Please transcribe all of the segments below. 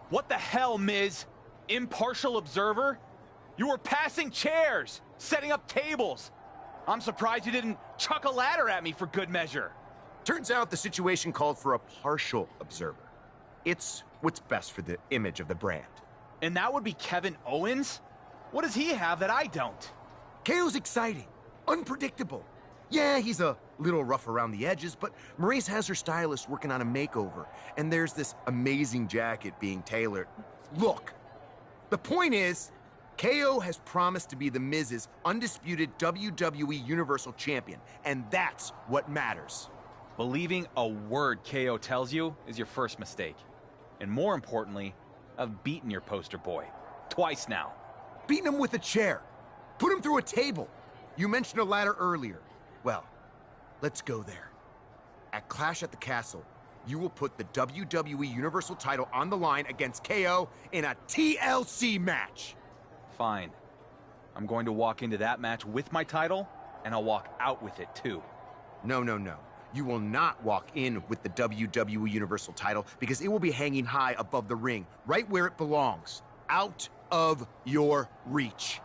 What the hell, Miz? Impartial observer? You were passing chairs, setting up tables. I'm surprised you didn't chuck a ladder at me for good measure. Turns out the situation called for a partial observer. It's what's best for the image of the brand. And that would be Kevin Owens? What does he have that I don't? KO's exciting, unpredictable. Yeah, he's a little rough around the edges, but Maurice has her stylist working on a makeover, and there's this amazing jacket being tailored. Look, the point is, KO has promised to be The Miz's undisputed WWE Universal Champion, and that's what matters. Believing a word KO tells you is your first mistake. And more importantly, I've beaten your poster boy. Twice now. Beating him with a chair. Put him through a table. You mentioned a ladder earlier. Well, let's go there. At Clash at the Castle, you will put the WWE Universal title on the line against KO in a TLC match. Fine. I'm going to walk into that match with my title, and I'll walk out with it too. No. You will not walk in with the WWE Universal title because it will be hanging high above the ring, right where it belongs. Out of your reach.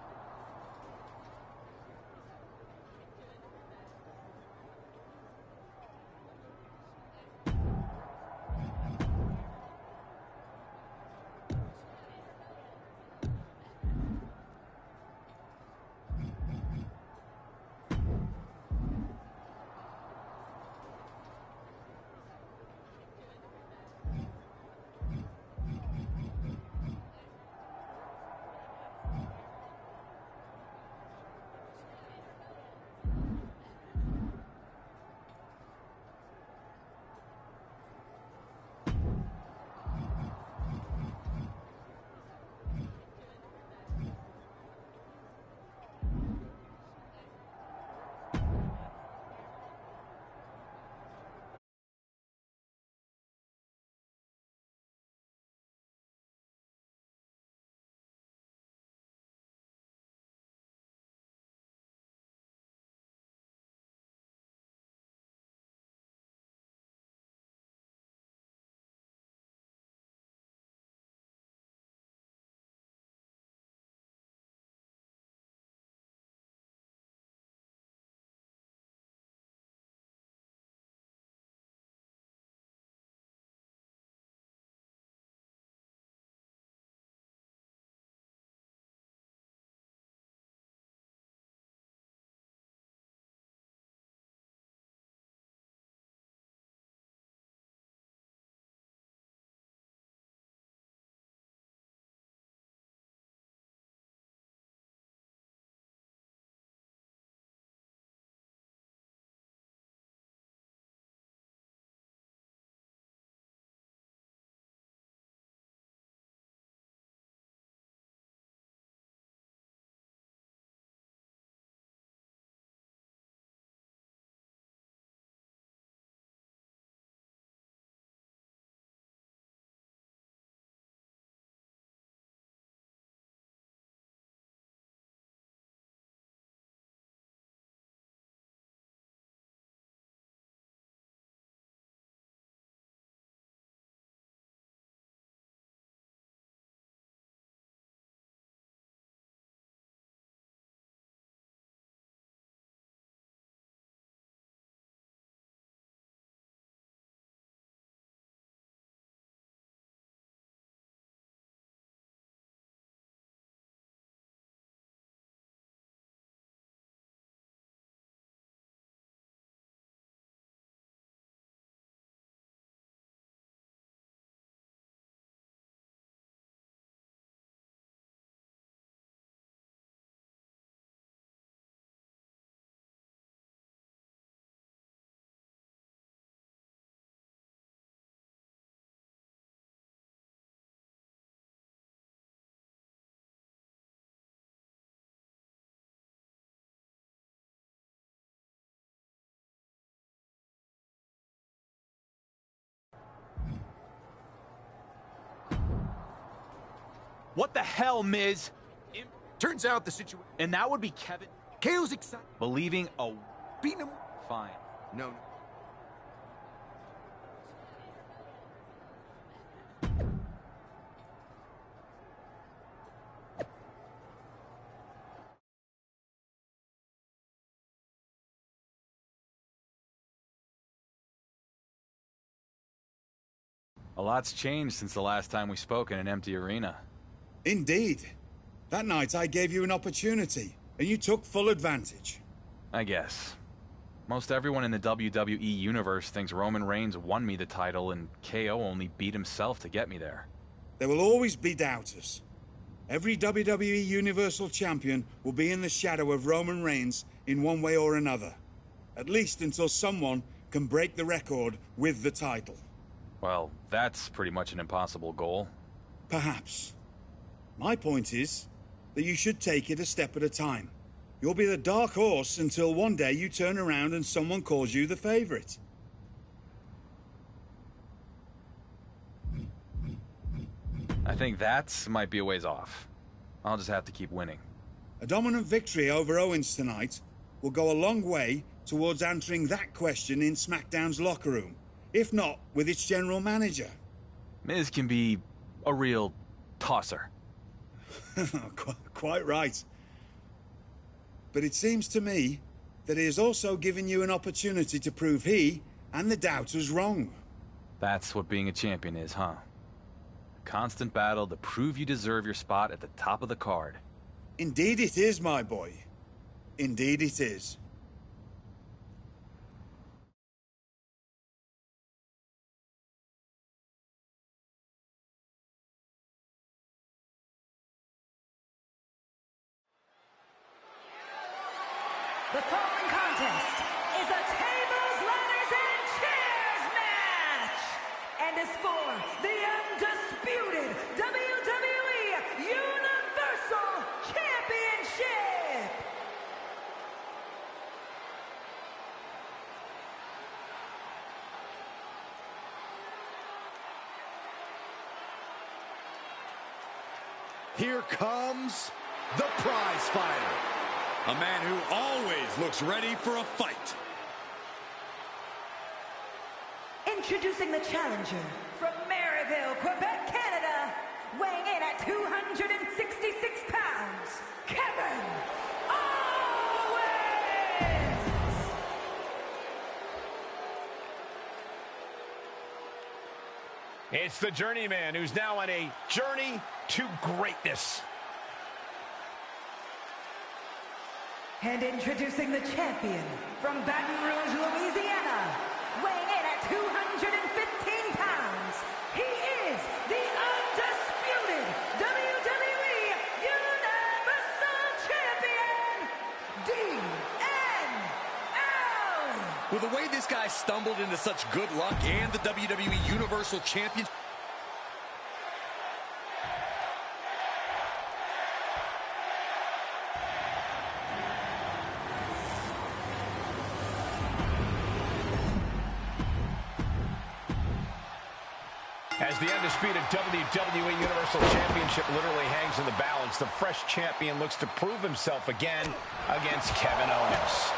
What the hell, Miz? Turns out the situation... And that would be Kevin... KO's excited. Believing a... Beating him... Fine. No. A lot's changed since the last time we spoke in an empty arena. Indeed. That night I gave you an opportunity, and you took full advantage. I guess. Most everyone in the WWE Universe thinks Roman Reigns won me the title and KO only beat himself to get me there. There will always be doubters. Every WWE Universal Champion will be in the shadow of Roman Reigns in one way or another. At least until someone can break the record with the title. Well, that's pretty much an impossible goal. Perhaps. My point is that you should take it a step at a time. You'll be the dark horse until one day you turn around and someone calls you the favorite. I think that might be a ways off. I'll just have to keep winning. A dominant victory over Owens tonight will go a long way towards answering that question in SmackDown's locker room, if not with its general manager. Miz can be a real tosser. Quite right. But it seems to me that he has also given you an opportunity to prove he and the doubters wrong. That's what being a champion is, huh? A constant battle to prove you deserve your spot at the top of the card. Indeed it is, my boy. Indeed it is. The following contest is a tables, ladders, and chairs match, and is for the undisputed WWE Universal Championship. Here comes the prize fighter. A man who always looks ready for a fight. Introducing the challenger from Maryville, Quebec, Canada, weighing in at 266 pounds, Kevin Owens! It's the journeyman who's now on a journey to greatness. And introducing the champion from Baton Rouge, Louisiana, weighing in at 215 pounds, he is the undisputed WWE Universal Champion, DNL! With the way this guy stumbled into such good luck and the WWE Universal Champion. As the undisputed WWE Universal Championship literally hangs in the balance, the fresh champion looks to prove himself again against Kevin Owens.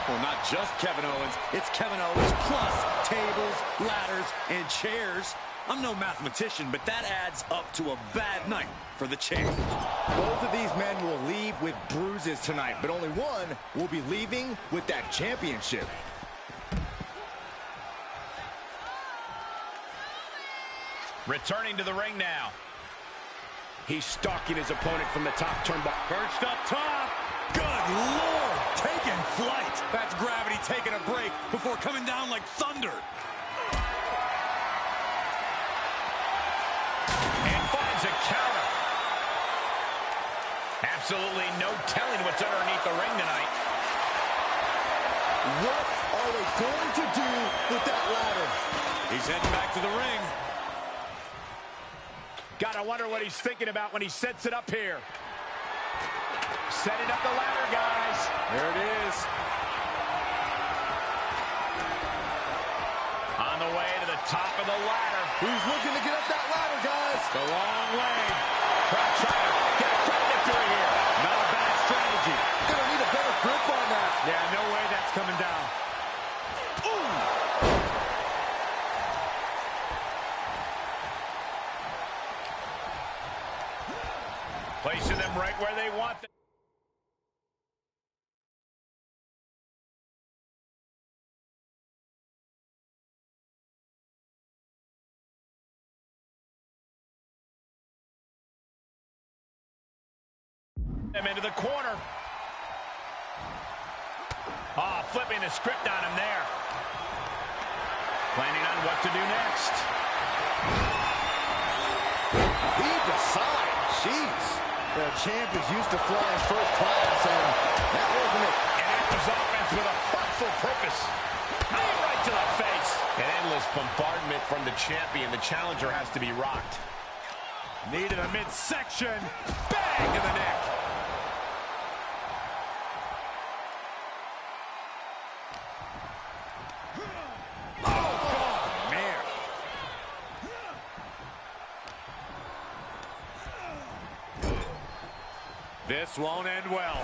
Well, not just Kevin Owens, it's Kevin Owens plus tables, ladders, and chairs. I'm no mathematician, but that adds up to a bad night for the champ. Both of these men will leave with bruises tonight, but only one will be leaving with that championship. Returning to the ring now. He's stalking his opponent from the top turnbuckle. Perched up top. Good Lord, taking flight. That's gravity taking a break before coming down like thunder. And finds a counter. Absolutely no telling what's underneath the ring tonight. What are they going to do with that ladder? He's heading back to the ring. Gotta wonder what he's thinking about when he sets it up here. Setting up the ladder, guys. There it is. On the way to the top of the ladder. Who's looking to get up that ladder, guys? The long way. Trying to get a quick victory here. Not a bad strategy. Gonna need a better grip on that. Yeah, no way that's coming down. Ooh. Placing them right where they want them. Him into the corner. Oh, flipping the script on him there. Planning on what to do next. He decides. Jeez. The champ is used to flying first class, and that wasn't it. And enters offense with a hurtful purpose. Knee right to the face. An endless bombardment from the champion. The challenger has to be rocked. Knee to the midsection. Bang to the neck. Oh, man. This won't end well.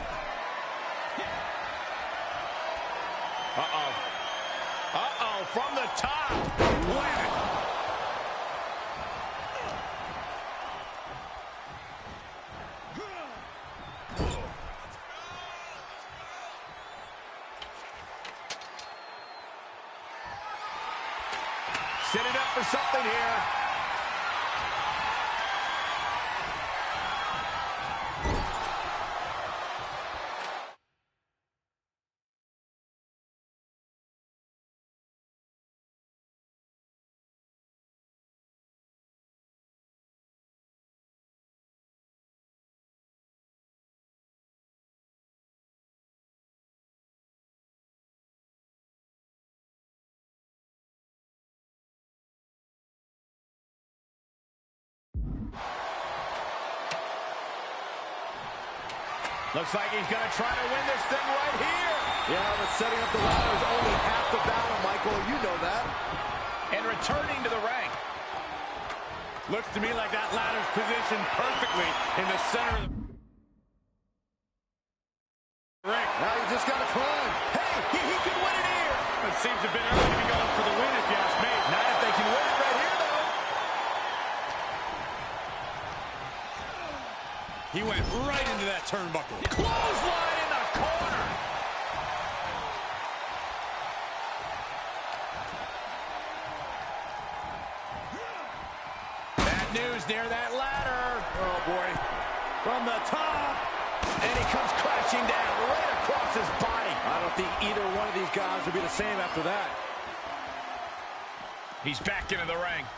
Uh-oh. Uh-oh, from the top. Wham it. Set it up for something here. Looks like he's going to try to win this thing right here. Yeah, but setting up the ladder is only half the battle, Michael. You know that. And returning to the ring. Looks to me like that ladder's positioned perfectly in the center of the ring. Now you just got to climb. Hey, he can win it here. It seems a bit early to be going for the win, if you ask me. Not if they can win it right here, though. He went right into that turnbuckle. Clothesline in the corner. Bad news near that ladder. Oh, boy. From the top. And he comes crashing down right across his body. I don't think either one of these guys will be the same after that. He's back into the ring.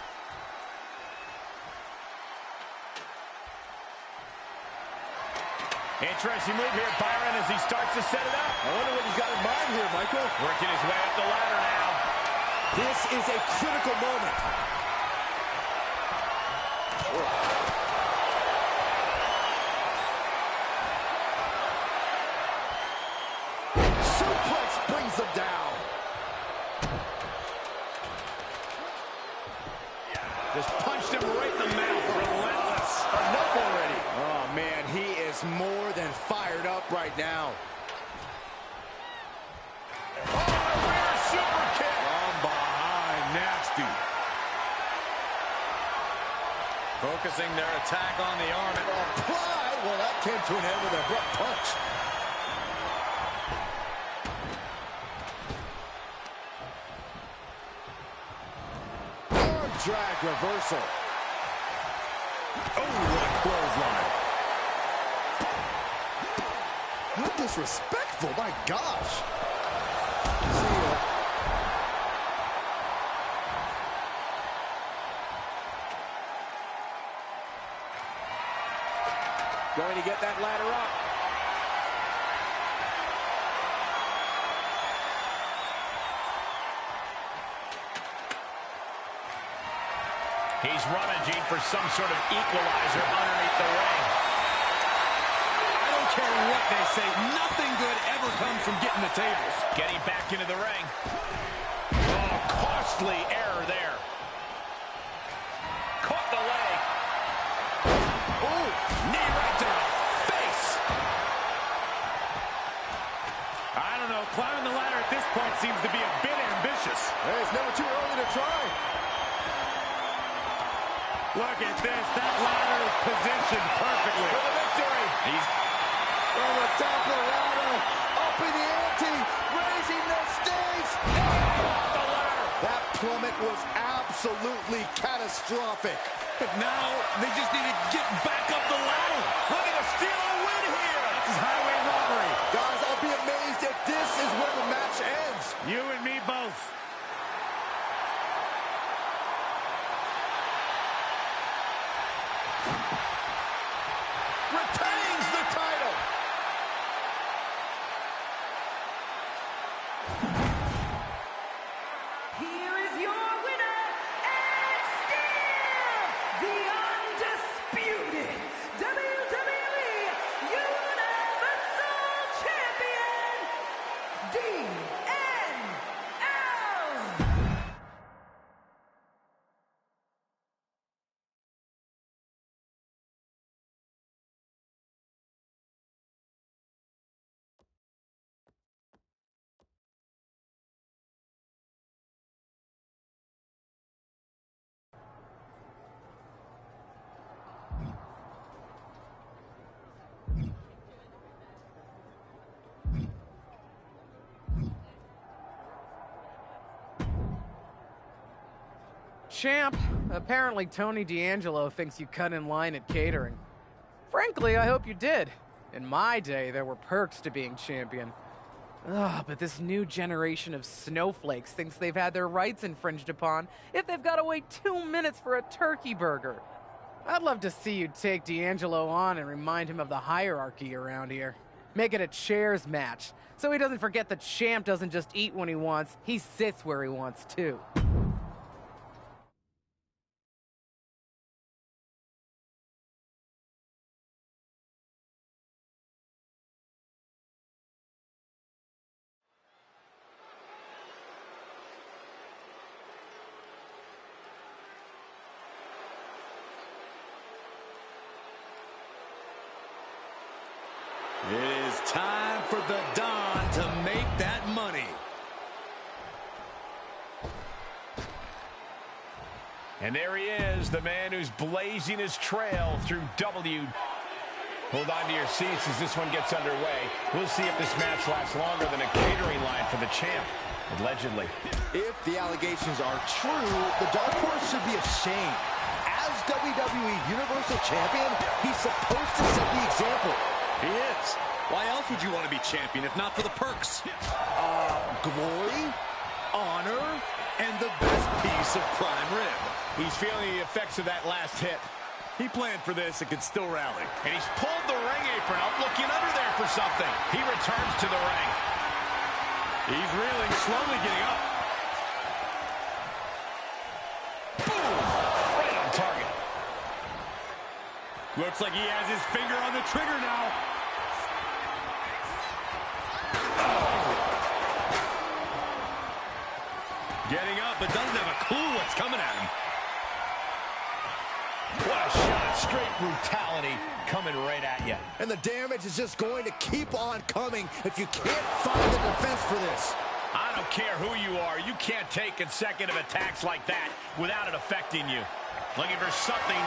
Interesting move here, Byron, as he starts to set it up. I wonder what he's got in mind here, Michael. Working his way up the ladder now. This is a critical moment. Suplex brings him down. Just punched him right in the mouth. Relentless. Enough already. Oh, man, he is more than fired up right now. Oh, rear super kick. From behind, nasty. Focusing their attack on the arm. Applied. Well, that came to an end with an abrupt punch. Arm drag reversal. Oh, what a clothesline. How disrespectful, my gosh. See ya. Going to get that ladder up. He's rummaging for some sort of equalizer underneath the ring. I don't care what they say. Nothing good ever comes from getting the tables. Getting back into the ring. Oh, costly error there. Caught the leg. Oh, knee right to the face. I don't know. Climbing the ladder at this point seems to be a bit ambitious. Hey, it's never too early to try. Look at this. That ladder is positioned perfectly. For the victory. He's on the top of the ladder. Up in the ante. Raising the stakes. Off the ladder. That plummet was absolutely catastrophic. But now they just need to get back up the ladder. Looking to steal a win here. This is highway robbery. Guys, I'll be amazed if this is where the match ends. You and me both. Retains the title. Here is your winner, and still the undisputed WWE Universal Champion, DNL. Champ, apparently Tony D'Angelo thinks you cut in line at catering. Frankly, I hope you did. In my day, there were perks to being champion. Ugh, but this new generation of snowflakes thinks they've had their rights infringed upon if they've got to wait 2 minutes for a turkey burger. I'd love to see you take D'Angelo on and remind him of the hierarchy around here. Make it a chairs match, so he doesn't forget the champ doesn't just eat when he wants, he sits where he wants too. It is time for the Don to make that money. And there he is, the man who's blazing his trail through W. Hold on to your seats as this one gets underway. We'll see if this match lasts longer than a catering line for the champ, allegedly. If the allegations are true, the Dark Horse should be ashamed. As WWE Universal Champion, he's supposed to set the example. He is. Why else would you want to be champion if not for the perks? Glory, honor, and the best piece of prime rib. He's feeling the effects of that last hit. He planned for this and can still rally. And he's pulled the ring apron up, looking under there for something. He returns to the ring. He's reeling, slowly getting up. Boom! Right on target. Looks like he has his finger on the trigger now. Getting up, but doesn't have a clue what's coming at him. What a shot. Straight brutality coming right at you. And the damage is just going to keep on coming if you can't find the defense for this. I don't care who you are. You can't take consecutive attacks like that without it affecting you. Looking for something,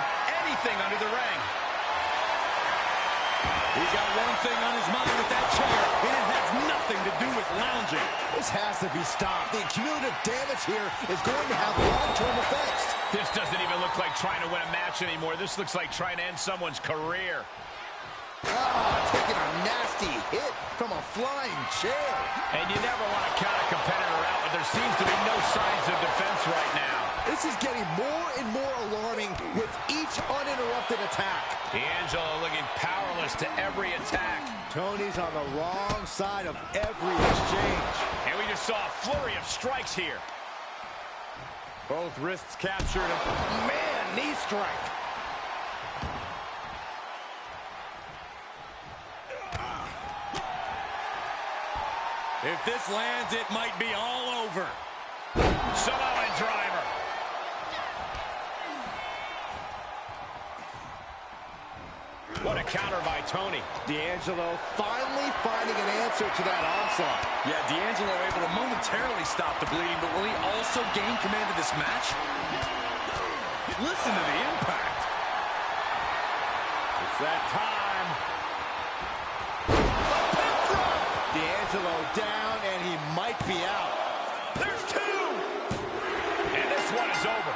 anything under the ring. He's got one thing on his mind with that chair, and it has nothing to do with lounging. This has to be stopped. The cumulative damage here is going to have long-term effects. This doesn't even look like trying to win a match anymore. This looks like trying to end someone's career. Taking a nasty hit from a flying chair. And you never want to count a competitor out, but there seems to be no signs of defense right now. This is getting more and more alarming with each uninterrupted attack. D'Angelo looking powerless to every attack. Tony's on the wrong side of every exchange. And we just saw a flurry of strikes here. Both wrists captured. Man, knee strike. If this lands, it might be all over. Samoan driver. What a counter by Tony. D'Angelo finally finding an answer to that onslaught. Yeah, D'Angelo able to momentarily stop the bleeding, but will he also gain command of this match? Listen to the impact. It's that time. D'Angelo down, and he might be out. There's two! And this one is over.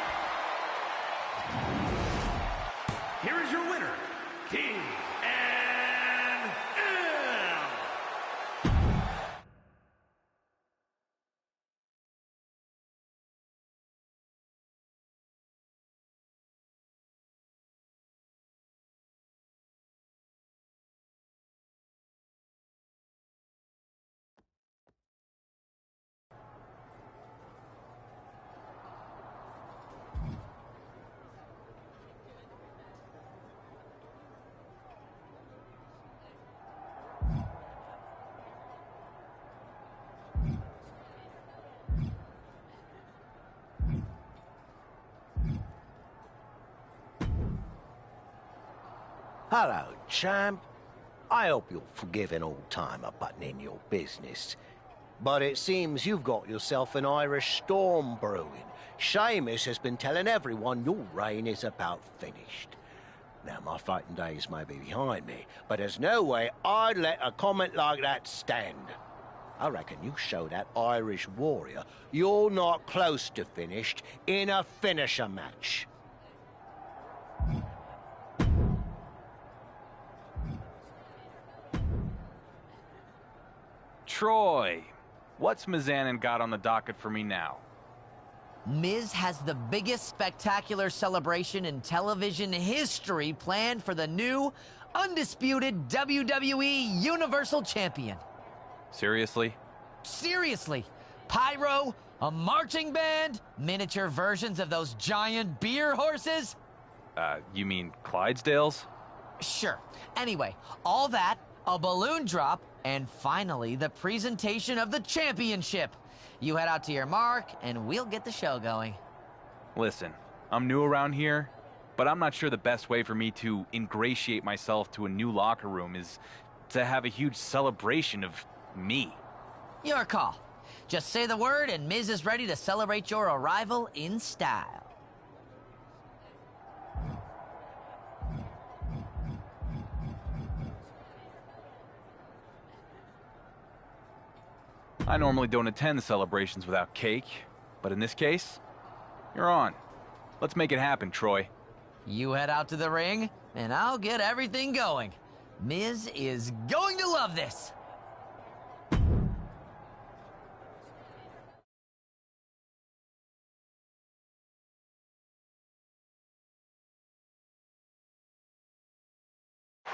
Hello, champ. I hope you'll forgive an old-timer butting in your business. But it seems you've got yourself an Irish storm brewing. Sheamus has been telling everyone your reign is about finished. Now, my fighting days may be behind me, but there's no way I'd let a comment like that stand. I reckon you show that Irish warrior you're not close to finished in a finisher match. Troy, what's Mizanin got on the docket for me now? Miz has the biggest spectacular celebration in television history planned for the new, undisputed WWE Universal Champion. Seriously? Seriously. Pyro, a marching band, miniature versions of those giant beer horses. You mean Clydesdales? Sure. Anyway, all that, a balloon drop, and finally the presentation of the championship. You head out to your mark, and we'll get the show going. Listen, I'm new around here, but I'm not sure the best way for me to ingratiate myself to a new locker room is to have a huge celebration of me. Your call. Just say the word, and Miz is ready to celebrate your arrival in style. I normally don't attend celebrations without cake, but in this case, you're on. Let's make it happen, Troy. You head out to the ring, and I'll get everything going. Miz is going to love this.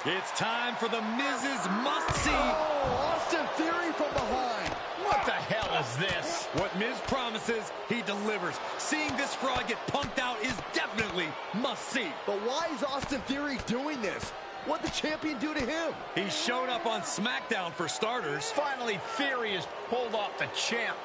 It's time for the Miz's must-see. Oh, Austin Theory from behind. What the hell is this? What Miz promises, he delivers. Seeing this fraud get punked out is definitely must-see. But why is Austin Theory doing this? What'd the champion do to him? He showed up on SmackDown for starters. Finally, Theory has pulled off the champ.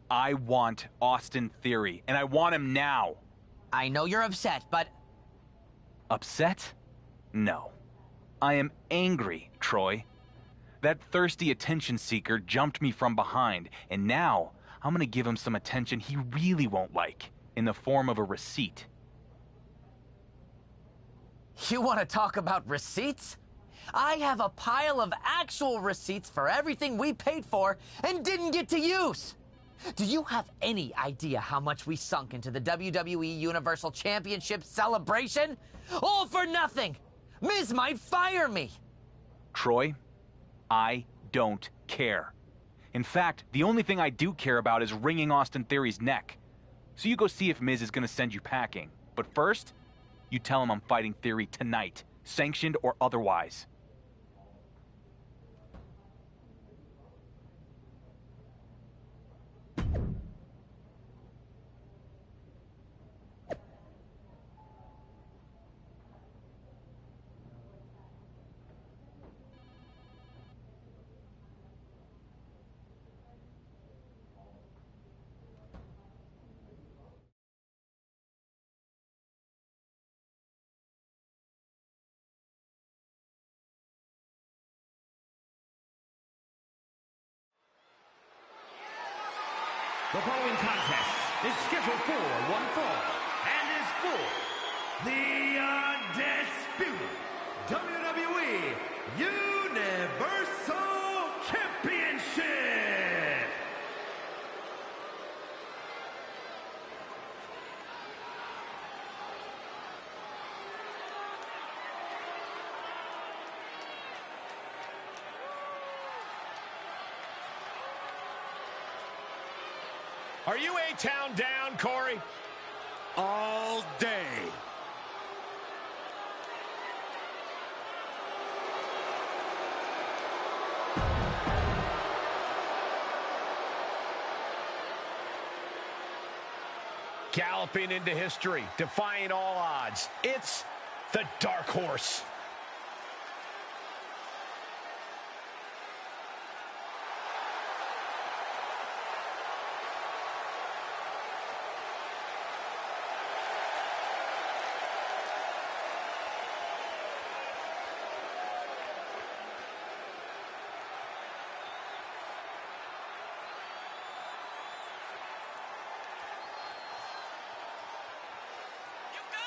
I want Austin Theory, and I want him now. I know you're upset, but... Upset? No. I am angry, Troy. That thirsty attention seeker jumped me from behind, and now I'm gonna give him some attention he really won't like, in the form of a receipt. You want to talk about receipts? I have a pile of actual receipts for everything we paid for and didn't get to use. Do you have any idea how much we sunk into the WWE Universal Championship celebration? All for nothing! Miz might fire me! Troy, I don't care. In fact, the only thing I do care about is wringing Austin Theory's neck. So you go see if Miz is gonna send you packing. But first, you tell him I'm fighting Theory tonight, sanctioned or otherwise. The following contest is scheduled for one fall and is for the undisputed WWE Universal Championship. Are you A-Town down, Corey? All day. Galloping into history, defying all odds. It's the Dark Horse.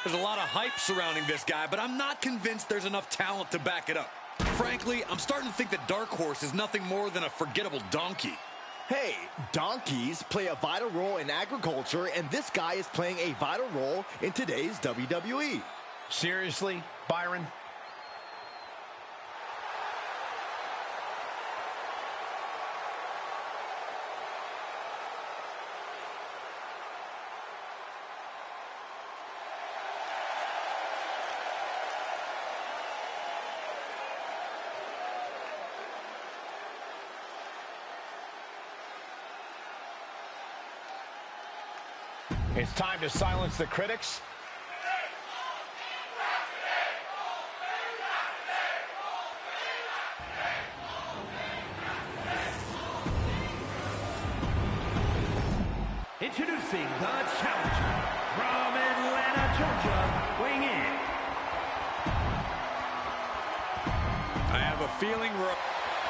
There's a lot of hype surrounding this guy, but I'm not convinced there's enough talent to back it up. Frankly, I'm starting to think that Dark Horse is nothing more than a forgettable donkey. Hey, donkeys play a vital role in agriculture, and this guy is playing a vital role in today's WWE. Seriously, Byron? It's time to silence the critics. Introducing the challenger from Atlanta, Georgia, weighing in. I have a feeling we're...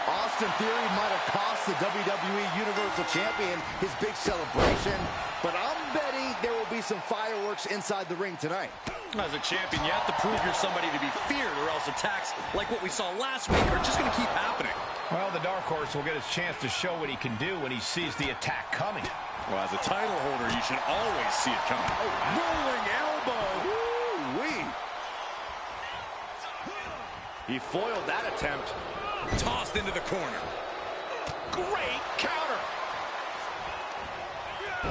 Austin Theory might have cost the WWE Universal Champion his big celebration, but I'm betting there will be some fireworks inside the ring tonight. As a champion, you have to prove you're somebody to be feared, or else attacks like what we saw last week are just going to keep happening. Well, the Dark Horse will get his chance to show what he can do when he sees the attack coming. Well, as a title holder, you should always see it coming. Rolling elbow. Woo-wee. He foiled that attempt. Tossed into the corner. Great counter.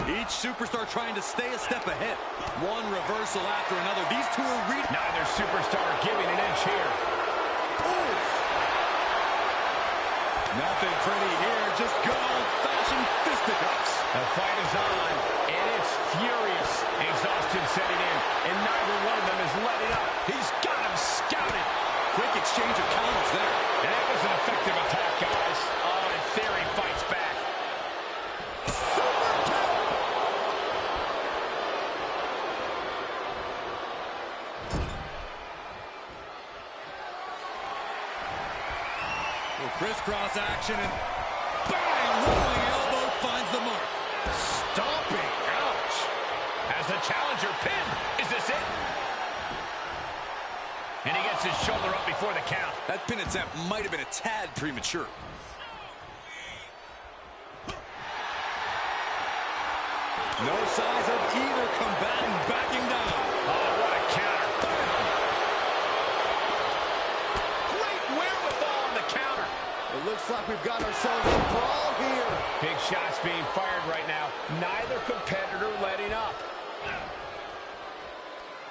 Each superstar trying to stay a step ahead. One reversal after another. These two are reading. Neither superstar giving an inch here. Oof. Nothing pretty here. Just good old-fashioned fisticuffs. The fight is on, and it's furious. Exhaustion setting in, and neither one of them is letting up. He's got him scouted. Quick exchange of counters there. And that was an effective attack, guys. Oh, and Theory fights back. Little crisscross action, and bang! Rolling elbow finds the mark. Stomping. Ouch. As the challenger pinned. Is this it? And he gets his shoulder up before the count. That pin attempt might have been a tad premature. No signs of either combatant backing down. Oh, what a counter. Great wherewithal on the counter. It looks like we've got ourselves a brawl here. Big shots being fired right now. Neither competitor letting up.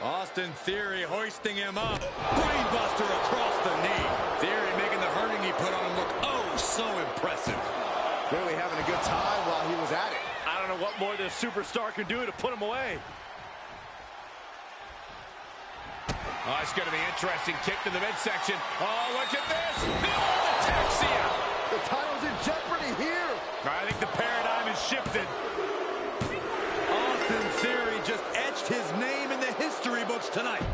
Austin Theory hoisting him up. Brainbuster across the knee. Theory making the hurting he put on him look oh so impressive. Really having a good time while he was at it. I don't know what more this superstar can do to put him away. Oh, it's going to be interesting. Kick to the midsection. Oh, look at this. The old ataxia. The title's in jeopardy here. I think the paradigm has shifted. Austin Theory just etched his name in the history books tonight.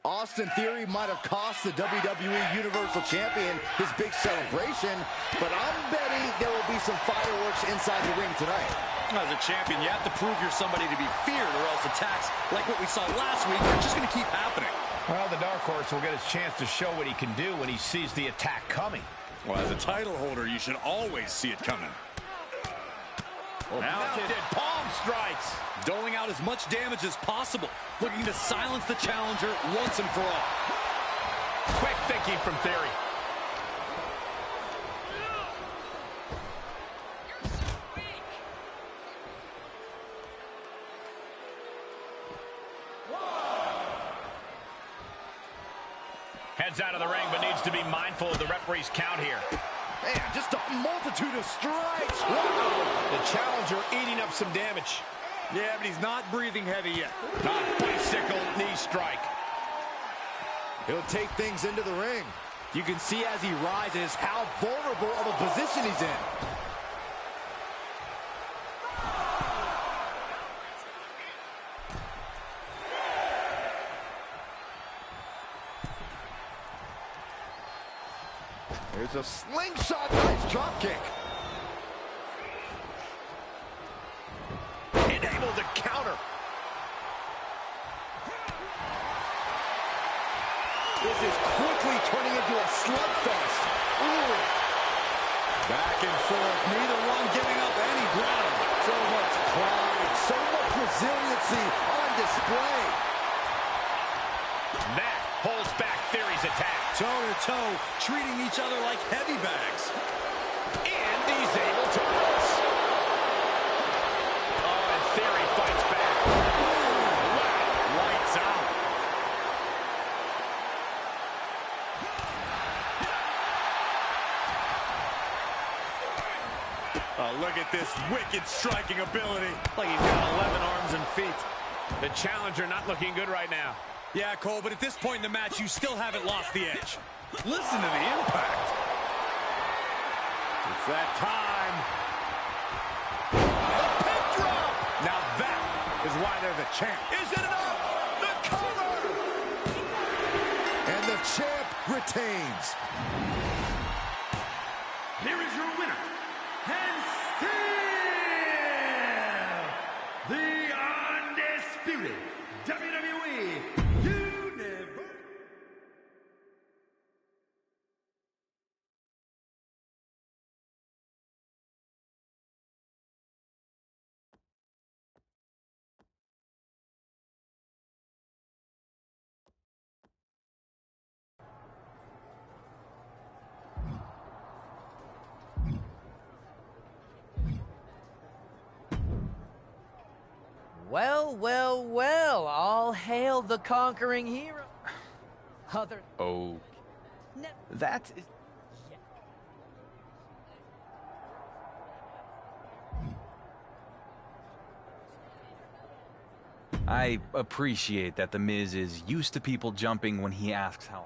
Austin Theory might have cost the WWE Universal Champion his big celebration, but I'm betting there will be some fireworks inside the ring tonight. As a champion, you have to prove you're somebody to be feared, or else attacks like what we saw last week are just going to keep happening. Well, the Dark Horse will get his chance to show what he can do when he sees the attack coming. Well, as a title holder, you should always see it coming. Mounted palm strikes. Doling out as much damage as possible. Looking to silence the challenger once and for all. Quick thinking from Theory. Heads out of the ring, but needs to be mindful of the referee's count here. Man, just a multitude of strikes. Wow. The challenger eating up some damage. Yeah, but he's not breathing heavy yet. Bicycle knee strike. He'll take things into the ring. You can see as he rises how vulnerable of a position he's in. There's a slingshot, nice drop kick. Able to counter. This is quickly turning into a slugfest. Ooh. Back and forth, neither one giving up any ground. So much pride, so much resiliency on display. That holds back Theory's attack. Toe-to-toe, treating each other like heavy bags. And he's able to press. Oh, and Theory fights back. Wow, lights out. Oh, look at this wicked striking ability. Like he's got 11 arms and feet. The challenger not looking good right now. Yeah, Cole, but at this point in the match, you still haven't lost the edge. Listen to the impact. It's that time. The pin drop. Now that is why they're the champ. Is it enough? The cover. And the champ retains. Here is your winner, and still the undisputed WWE Universe. Well, well, well. All hail the conquering hero. Other... Oh. That is... I appreciate that The Miz is used to people jumping when he asks how...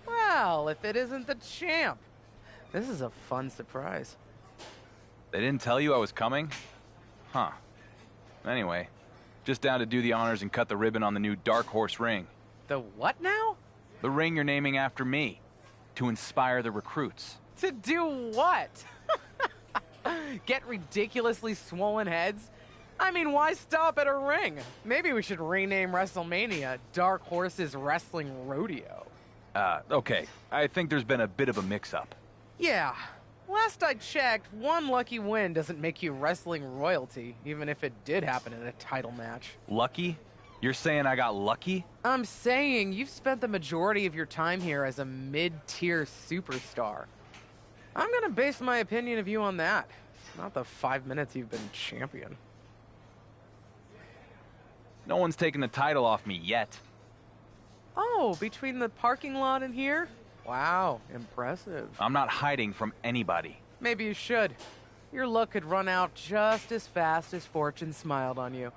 Well, if it isn't the champ. This is a fun surprise. They didn't tell you I was coming? Huh. Anyway, just down to do the honors and cut the ribbon on the new Dark Horse ring. The what now? The ring you're naming after me. to inspire the recruits. To do what? Get ridiculously swollen heads? I mean, why stop at a ring? Maybe we should rename WrestleMania Dark Horses Wrestling Rodeo. Okay. I think there's been a bit of a mix-up. Yeah. Last I checked, one lucky win doesn't make you wrestling royalty, even if it did happen in a title match. Lucky? You're saying I got lucky? I'm saying you've spent the majority of your time here as a mid-tier superstar. I'm gonna base my opinion of you on that, not the 5 minutes you've been champion. No one's taken the title off me yet. Oh, between the parking lot and here? Wow, impressive. I'm not hiding from anybody. Maybe you should. Your luck could run out just as fast as fortune smiled on you.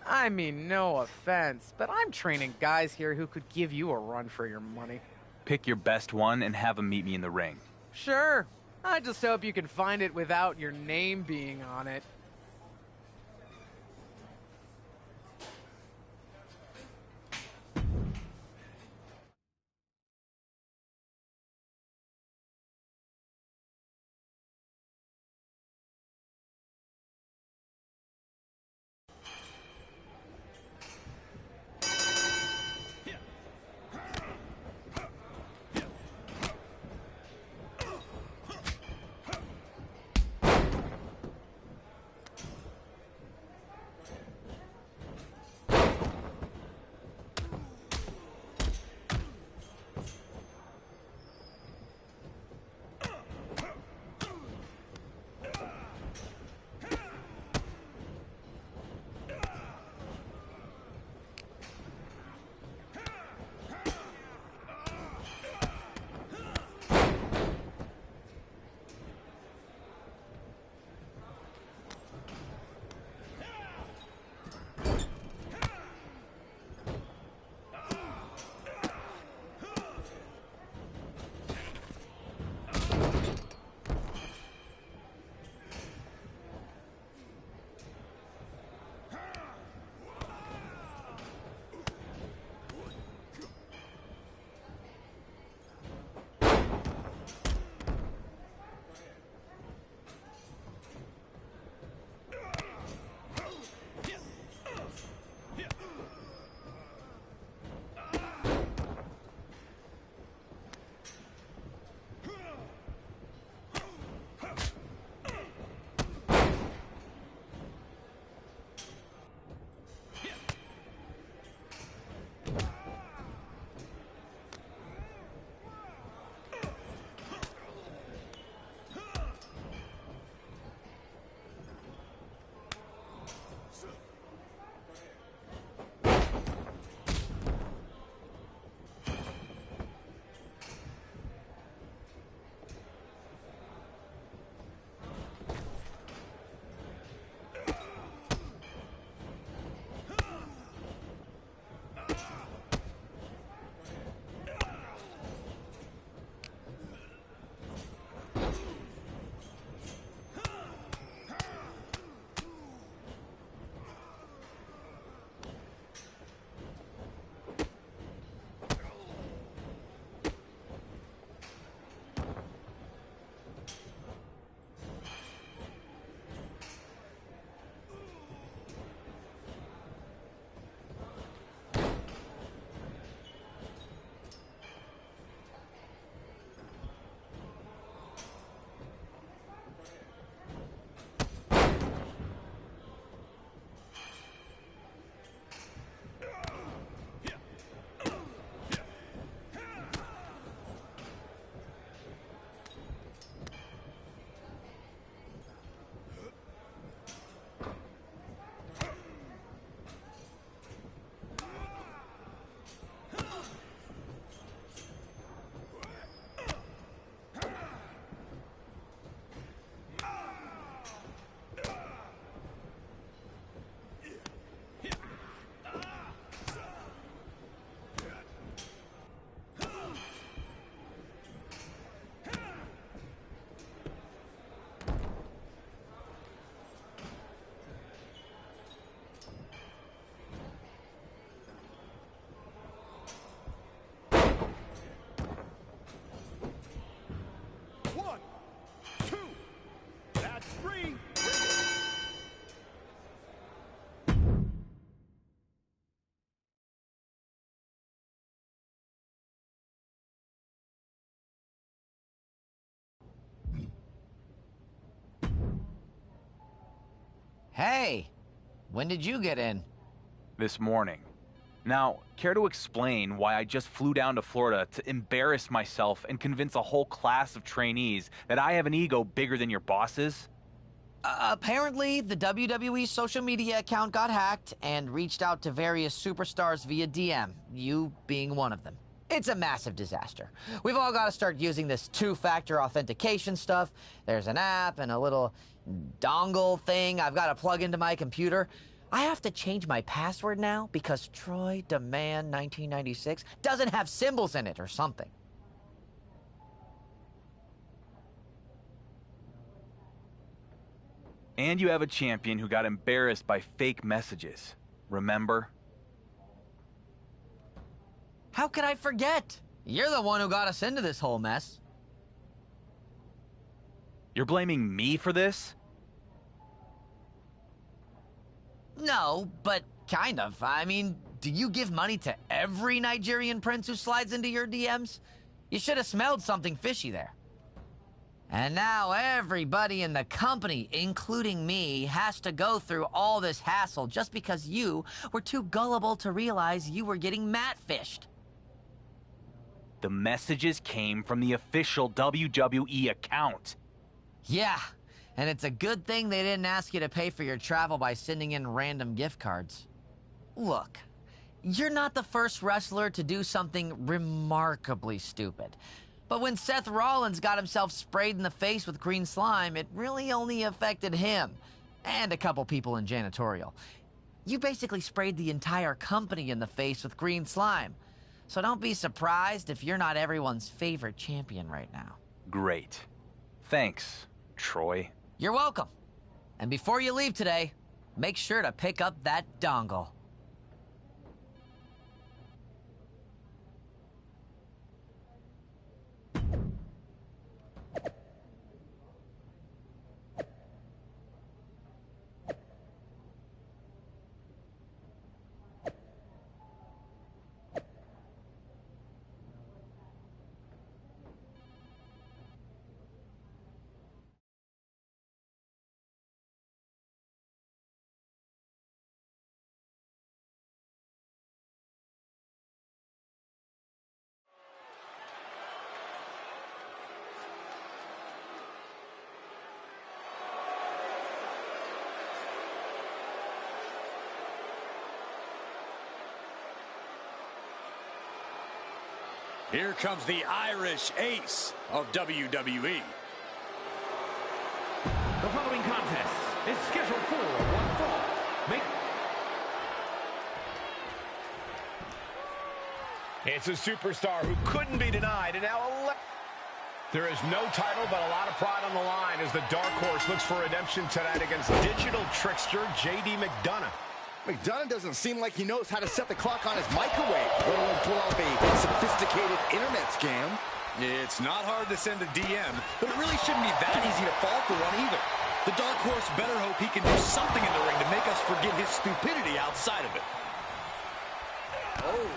I mean, no offense, but I'm training guys here who could give you a run for your money. Pick your best one and have him meet me in the ring. Sure. I just hope you can find it without your name being on it. Hey, when did you get in? This morning. Now, care to explain why I just flew down to Florida to embarrass myself and convince a whole class of trainees that I have an ego bigger than your boss's? Apparently, the WWE social media account got hacked and reached out to various superstars via DM, you being one of them. It's a massive disaster. We've all got to start using this two-factor authentication stuff. There's an app and a little dongle thing I've got to plug into my computer. I have to change my password now because Troy Demand 1996 doesn't have symbols in it or something. And you have a champion who got embarrassed by fake messages. Remember? How could I forget? You're the one who got us into this whole mess. You're blaming me for this? No, but kind of. I mean, do you give money to every Nigerian prince who slides into your DMs? You should have smelled something fishy there. And now everybody in the company, including me, has to go through all this hassle just because you were too gullible to realize you were getting mat-fished. The messages came from the official WWE account. Yeah, and it's a good thing they didn't ask you to pay for your travel by sending in random gift cards. Look, you're not the first wrestler to do something remarkably stupid. But when Seth Rollins got himself sprayed in the face with green slime, it really only affected him and a couple people in janitorial. You basically sprayed the entire company in the face with green slime. So don't be surprised if you're not everyone's favorite champion right now. Great. Thanks, Troy. You're welcome. And before you leave today, make sure to pick up that dongle. Here comes the Irish Ace of WWE. The following contest is scheduled for one fall. It's a superstar who couldn't be denied, and now there is no title but a lot of pride on the line as the Dark Horse looks for redemption tonight against digital trickster J.D. McDonough. McDonough doesn't seem like he knows how to set the clock on his microwave, let alone pull off a sophisticated internet scam. It's not hard to send a DM, but it really shouldn't be that easy to fall for one either. The Dark Horse better hope he can do something in the ring to make us forget his stupidity outside of it. Oh.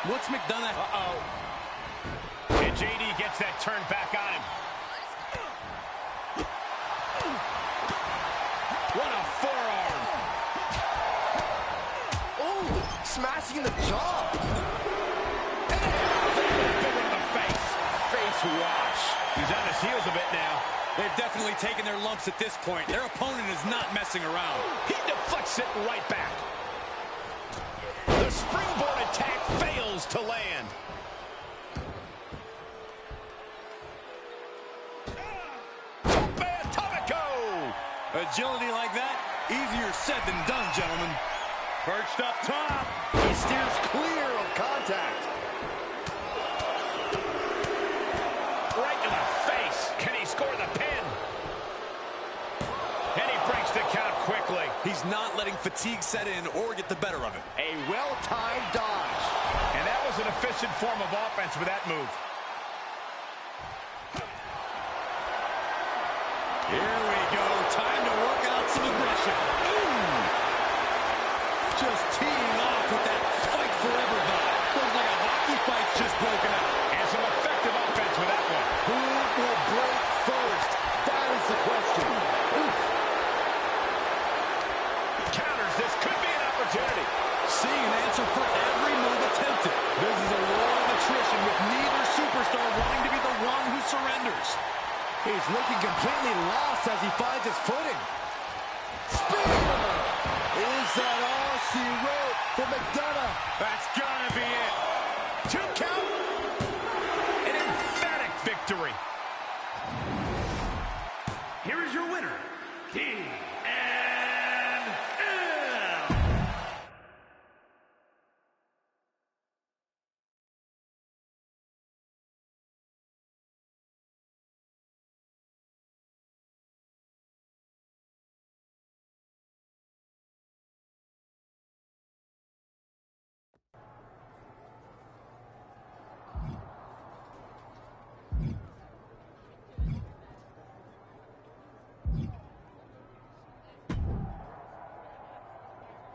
What's McDonough? Uh-oh. And JD gets that turn back on him. What a forearm. Oh, smashing the jaw. Over in the face. Face wash. He's on his heels a bit now. They've definitely taken their lumps at this point. Their opponent is not messing around. He deflects it right back. The springboard attack fails to land. Agility like that, easier said than done, gentlemen. Perched up top. He steers clear of contact. Right to the face. Can he score the pin? And he breaks the count quickly. He's not letting fatigue set in or get the better of it. A well-timed dodge. And that was an efficient form of offense with that move. Here we go. Time to work out some aggression. Ooh. Just teeing off with that fight forever vibe. Looks like a hockey fight's just broken out. And some effective offense with that one. Who will break first? That is the question. He's looking completely lost as he finds his footing. Spear! Is that all she wrote for McDonough? That's gotta be it. 2 count. An emphatic victory. Here is your winner, DNL.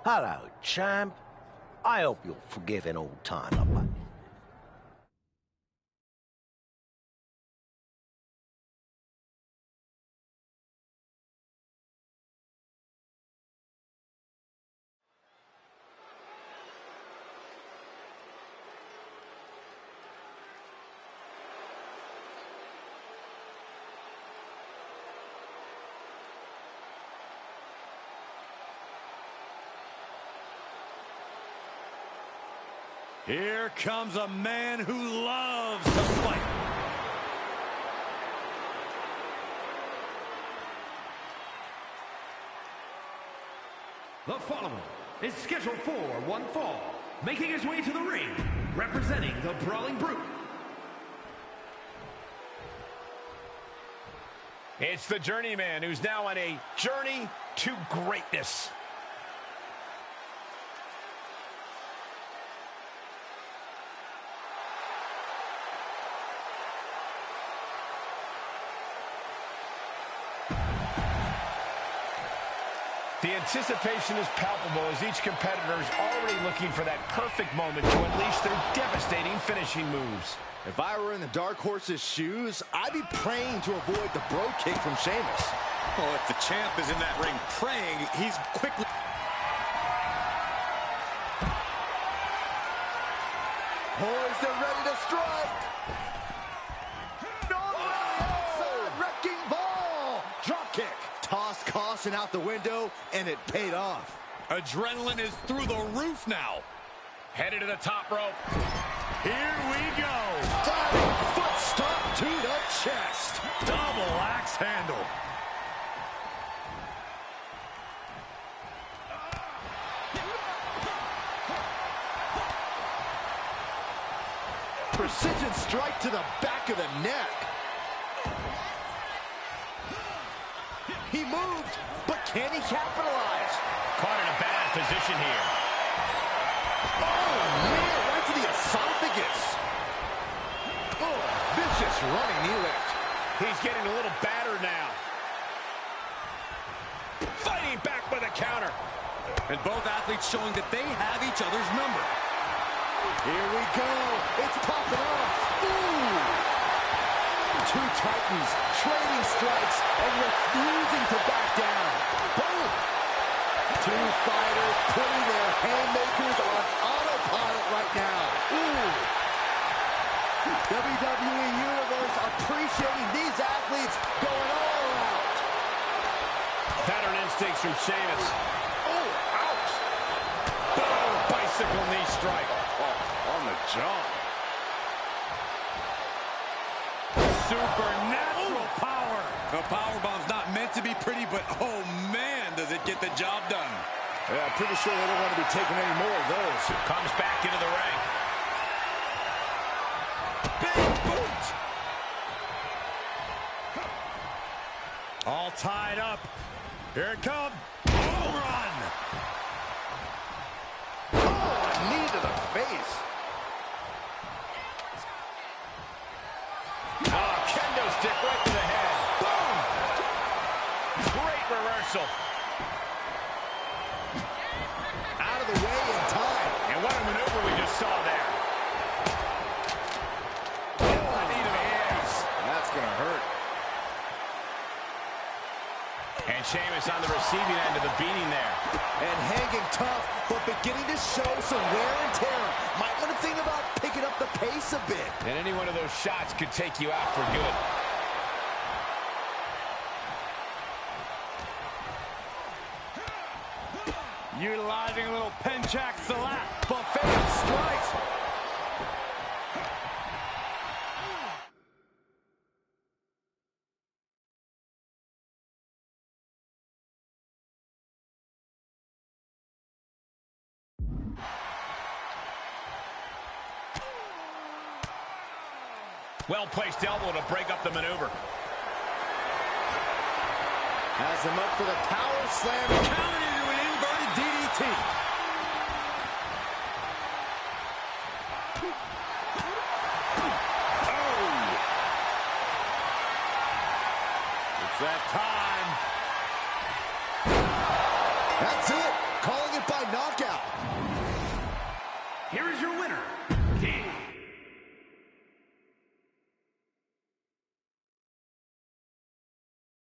Hello, champ. I hope you'll forgive an old-timer, but... Here comes a man who loves to fight. The following is scheduled for one fall, making his way to the ring, representing the Brawling Brute. It's the Journeyman who's now on a journey to greatness. The anticipation is palpable as each competitor is already looking for that perfect moment to unleash their devastating finishing moves. If I were in the Dark Horse's shoes, I'd be praying to avoid the bro kick from Sheamus. Oh, if the champ is in that ring praying, he's quickly... Poised and ready to strike. Outside wrecking ball. Drop kick. Tossed caution out the window, and it paid off. Adrenaline is through the roof now. Headed to the top rope. Here we go. Diving foot stomp to the chest. Double axe handle. Precision strike to the back of the neck. He moved, but can he capitalize? Caught in a bad position here. Oh, man, right to the esophagus. Oh, vicious running knee lift. He's getting a little battered now. Fighting back with a counter. And both athletes showing that they have each other's number. Here we go. It's popping off. Ooh. Two titans trading strikes and refusing to back down. Boom. Two fighters putting their haymakers on autopilot right now. Ooh. WWE Universe appreciating these athletes going all out. Pattern instincts from Sheamus. Oh, ouch. Boom, bicycle knee strike. Oh, on the jaw. Supernatural power. The powerbomb's not meant to be pretty, but oh man, does it get the job done. Yeah, I'm pretty sure they don't want to be taking any more of those. Comes back into the ring. Big boot. All tied up. Here it comes. Home run. Oh, knee to the face. Kendo stick right to the head. Boom! Great reversal. Out of the way in time. And what a maneuver we just saw there. Oh, knee to the ass. That's going to hurt. And Sheamus on the receiving end of the beating there. And hanging tough, but beginning to show some wear and tear. Might want to think about picking up the pace a bit. And any one of those shots could take you out for good. Utilizing a little Penchak Salat. Buffet of strikes. Well-placed elbow to break up the maneuver. Has him up for the power slam. Counted into an inverted DDT. Oh! It's that time. That's it. Calling it by knockout. Here is your winner,